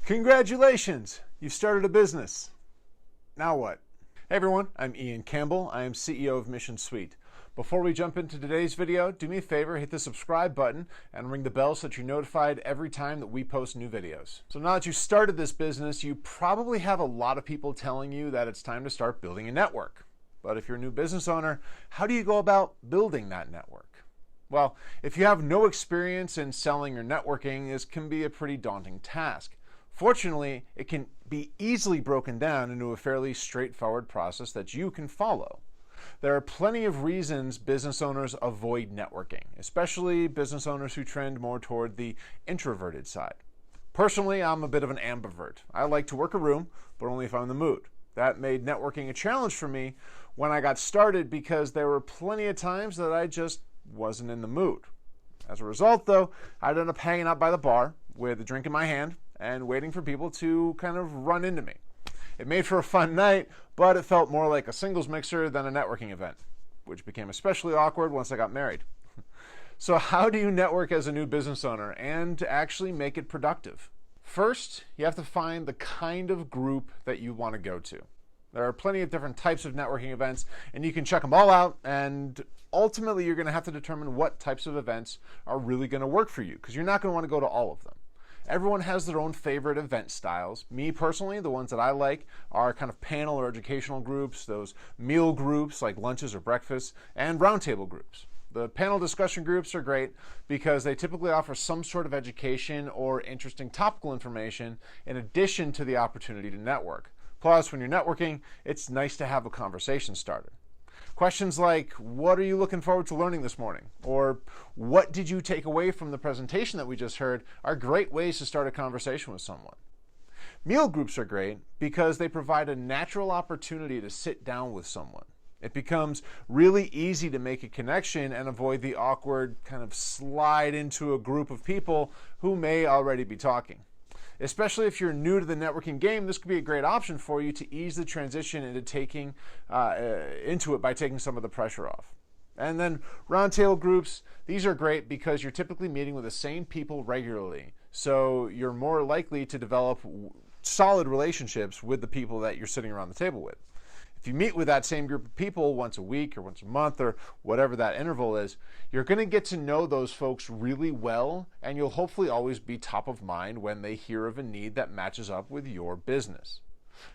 Congratulations! You've started a business. Now what? Hey everyone, I'm Ian Campbell. I am CEO of Mission Suite. Before we jump into today's video, do me a favor, hit the subscribe button and ring the bell so that you're notified every time that we post new videos. So now that you started this business, you probably have a lot of people telling you that it's time to start building a network. But if you're a new business owner, how do you go about building that network? Well, if you have no experience in selling or networking, this can be a pretty daunting task. Fortunately, it can be easily broken down into a fairly straightforward process that you can follow. There are plenty of reasons business owners avoid networking, especially business owners who trend more toward the introverted side. Personally, I'm a bit of an ambivert. I like to work a room, but only if I'm in the mood. That made networking a challenge for me when I got started because there were plenty of times that I just wasn't in the mood. As a result, though, I'd end up hanging out by the bar with a drink in my hand and waiting for people to kind of run into me. It made for a fun night, but it felt more like a singles mixer than a networking event, which became especially awkward once I got married. So how do you network as a new business owner and actually make it productive? First, you have to find the kind of group that you want to go to. There are plenty of different types of networking events, and you can check them all out, and ultimately you're going to have to determine what types of events are really going to work for you, because you're not going to want to go to all of them. Everyone has their own favorite event styles. Me personally, the ones that I like are kind of panel or educational groups, those meal groups like lunches or breakfasts, and roundtable groups. The panel discussion groups are great because they typically offer some sort of education or interesting topical information in addition to the opportunity to network. Plus, when you're networking, it's nice to have a conversation starter. Questions like, what are you looking forward to learning this morning? Or what did you take away from the presentation that we just heard are great ways to start a conversation with someone. Meal groups are great because they provide a natural opportunity to sit down with someone. It becomes really easy to make a connection and avoid the awkward kind of slide into a group of people who may already be talking. Especially if you're new to the networking game, this could be a great option for you to ease the transition into it by taking some of the pressure off. And then roundtable groups, these are great because you're typically meeting with the same people regularly. So you're more likely to develop solid relationships with the people that you're sitting around the table with. If you meet with that same group of people once a week or once a month or whatever that interval is, you're going to get to know those folks really well, and you'll hopefully always be top of mind when they hear of a need that matches up with your business.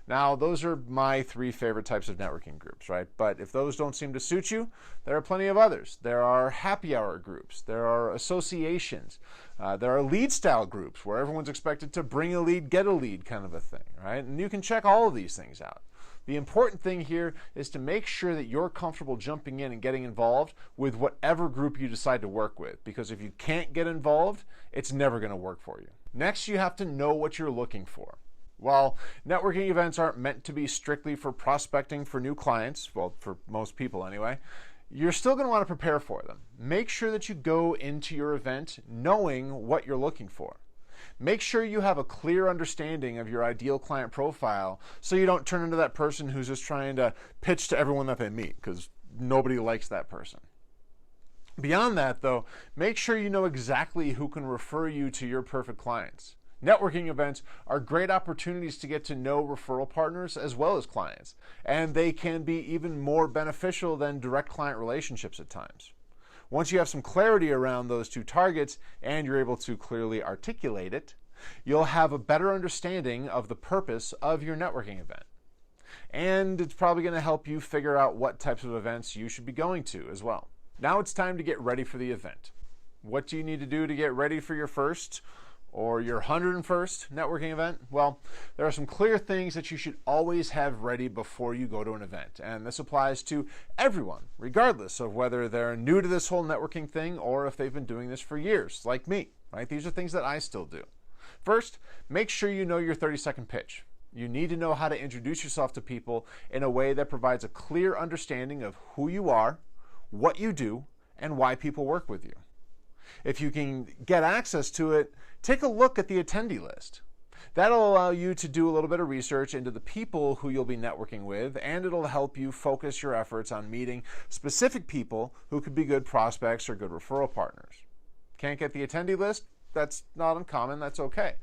Now, those are my 3 favorite types of networking groups, right? But if those don't seem to suit you, there are plenty of others. There are happy hour groups. There are associations. There are lead style groups where everyone's expected to bring a lead, get a lead kind of a thing, right? And you can check all of these things out. The important thing here is to make sure that you're comfortable jumping in and getting involved with whatever group you decide to work with, because if you can't get involved, it's never going to work for you. Next, you have to know what you're looking for. While networking events aren't meant to be strictly for prospecting for new clients, well, for most people anyway, you're still going to want to prepare for them. Make sure that you go into your event knowing what you're looking for. Make sure you have a clear understanding of your ideal client profile so you don't turn into that person who's just trying to pitch to everyone that they meet, because nobody likes that person. Beyond that, though, make sure you know exactly who can refer you to your perfect clients. Networking events are great opportunities to get to know referral partners as well as clients, and they can be even more beneficial than direct client relationships at times. Once you have some clarity around those 2 targets and you're able to clearly articulate it, you'll have a better understanding of the purpose of your networking event. And it's probably going to help you figure out what types of events you should be going to as well. Now it's time to get ready for the event. What do you need to do to get ready for your first or your 101st networking event? Well, there are some clear things that you should always have ready before you go to an event. And this applies to everyone, regardless of whether they're new to this whole networking thing or if they've been doing this for years, like me, right? These are things that I still do. First, make sure you know your 30-second pitch. You need to know how to introduce yourself to people in a way that provides a clear understanding of who you are, what you do, and why people work with you. If you can get access to it, take a look at the attendee list. That'll allow you to do a little bit of research into the people who you'll be networking with, and it'll help you focus your efforts on meeting specific people who could be good prospects or good referral partners. Can't get the attendee list? That's not uncommon, that's okay.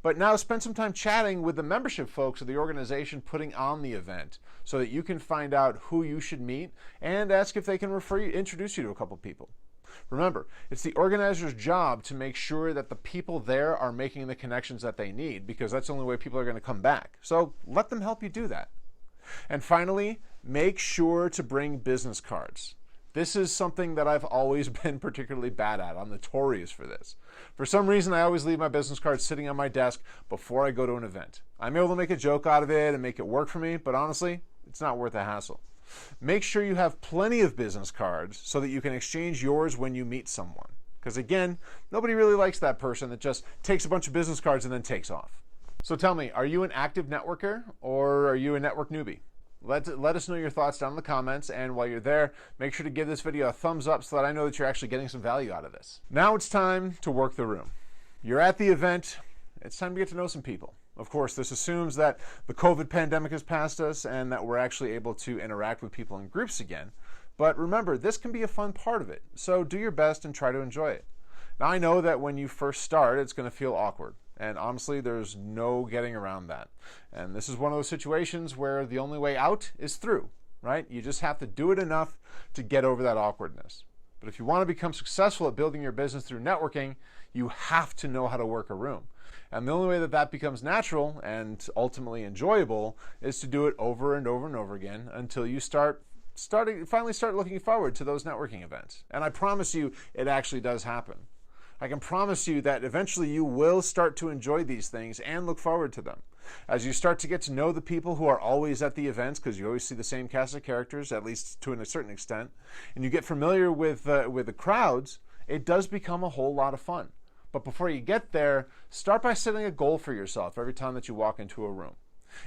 But now spend some time chatting with the membership folks of the organization putting on the event so that you can find out who you should meet and ask if they can introduce you to a couple people. Remember, it's the organizer's job to make sure that the people there are making the connections that they need, because that's the only way people are going to come back. So let them help you do that. And finally, make sure to bring business cards. This is something that I've always been particularly bad at. I'm notorious for this. For some reason, I always leave my business cards sitting on my desk before I go to an event. I'm able to make a joke out of it and make it work for me, but honestly, it's not worth the hassle. Make sure you have plenty of business cards so that you can exchange yours when you meet someone. Because again, nobody really likes that person that just takes a bunch of business cards and then takes off. So tell me, are you an active networker or are you a network newbie? Let us know your thoughts down in the comments, and while you're there, make sure to give this video a thumbs up so that I know that you're actually getting some value out of this. Now it's time to work the room. You're at the event, it's time to get to know some people. Of course, this assumes that the COVID pandemic has passed us and that we're actually able to interact with people in groups again. But remember, this can be a fun part of it, so do your best and try to enjoy it. Now I know that when you first start, it's going to feel awkward. And honestly, there's no getting around that. And this is one of those situations where the only way out is through, right? You just have to do it enough to get over that awkwardness. But if you want to become successful at building your business through networking, you have to know how to work a room. And the only way that that becomes natural and ultimately enjoyable is to do it over and over and over again until you finally start looking forward to those networking events. And I promise you, it actually does happen. I can promise you that eventually you will start to enjoy these things and look forward to them. As you start to get to know the people who are always at the events, because you always see the same cast of characters, at least to a certain extent, and you get familiar with the crowds, it does become a whole lot of fun. But before you get there, start by setting a goal for yourself every time that you walk into a room.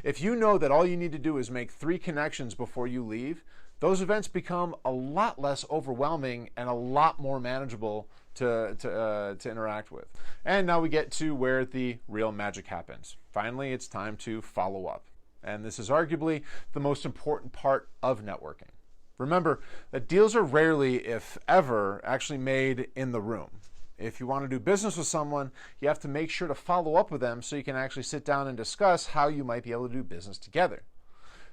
If you know that all you need to do is make 3 connections before you leave, those events become a lot less overwhelming and a lot more manageable to interact with. And now we get to where the real magic happens. Finally, it's time to follow up. And this is arguably the most important part of networking. Remember that deals are rarely, if ever, actually made in the room. If you want to do business with someone, you have to make sure to follow up with them so you can actually sit down and discuss how you might be able to do business together.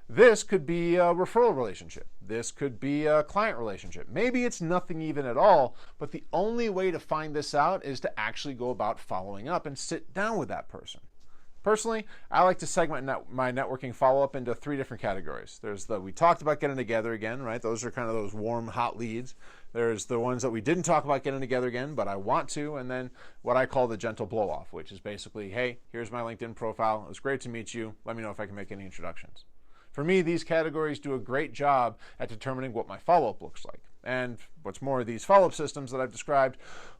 This could be a referral relationship. This could be a client relationship. Maybe it's nothing even at all, but the only way to find this out is to actually go about following up and sit down with that person. Personally, I like to segment my networking follow-up into 3 different categories. There's we talked about getting together again, right? Those are kind of those warm, hot leads. There's the ones that we didn't talk about getting together again, but I want to. And then what I call the gentle blow-off, which is basically, hey, here's my LinkedIn profile. It was great to meet you. Let me know if I can make any introductions. For me, these categories do a great job at determining what my follow-up looks like. And what's more, these follow-up systems that I've described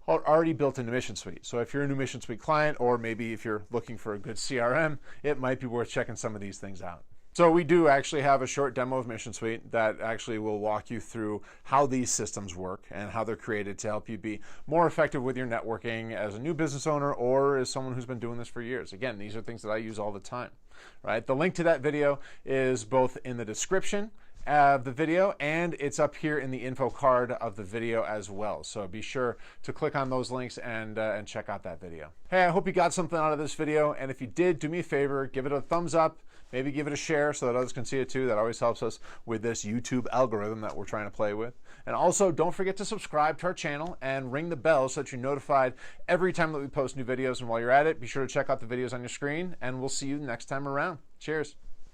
are already built into Mission Suite. So if you're a new Mission Suite client, or maybe if you're looking for a good CRM, it might be worth checking some of these things out. So we do actually have a short demo of Mission Suite that actually will walk you through how these systems work and how they're created to help you be more effective with your networking as a new business owner or as someone who's been doing this for years. Again, these are things that I use all the time, right? The link to that video is both in the description of the video and it's up here in the info card of the video as well. So be sure to click on those links and check out that video. Hey, I hope you got something out of this video, and if you did, do me a favor, give it a thumbs up. Maybe give it a share so that others can see it too. That always helps us with this YouTube algorithm that we're trying to play with. And also, don't forget to subscribe to our channel and ring the bell so that you're notified every time that we post new videos. And while you're at it, be sure to check out the videos on your screen, and we'll see you next time around. Cheers.